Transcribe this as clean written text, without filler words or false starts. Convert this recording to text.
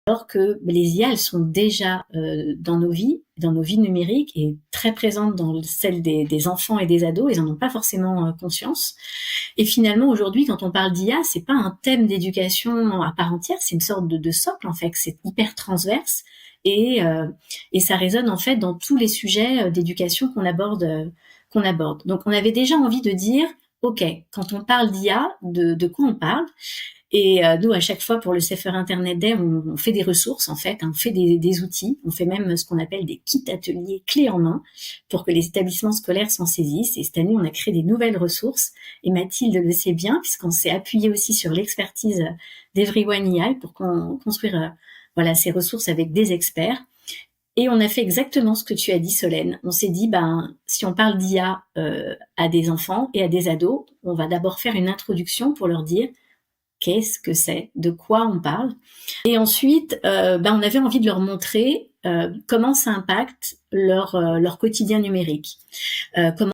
alors que les IA, elles sont déjà dans nos vies numériques et très présentes dans celles des enfants et des ados. Ils en ont pas forcément conscience. Et finalement, aujourd'hui, quand on parle d'IA, c'est pas un thème d'éducation à part entière, c'est une sorte de socle en fait. C'est hyper transverse et ça résonne en fait dans tous les sujets d'éducation qu'on aborde. Donc, on avait déjà envie de dire, ok, quand on parle d'IA, de quoi on parle? Et nous, à chaque fois, pour le Safer Internet Day, on fait des ressources, en fait, on fait des outils, on fait même ce qu'on appelle des kits ateliers clés en main pour que les établissements scolaires s'en saisissent. Et cette année, on a créé des nouvelles ressources. Et Mathilde le sait bien, puisqu'on s'est appuyé aussi sur l'expertise d'Everyone AI pour construire voilà, ces ressources avec des experts. Et on a fait exactement ce que tu as dit, Solène. On s'est dit, si on parle d'IA à des enfants et à des ados, on va d'abord faire une introduction pour leur dire qu'est-ce que c'est, de quoi on parle. Et ensuite, on avait envie de leur montrer comment ça impacte leur quotidien numérique, comment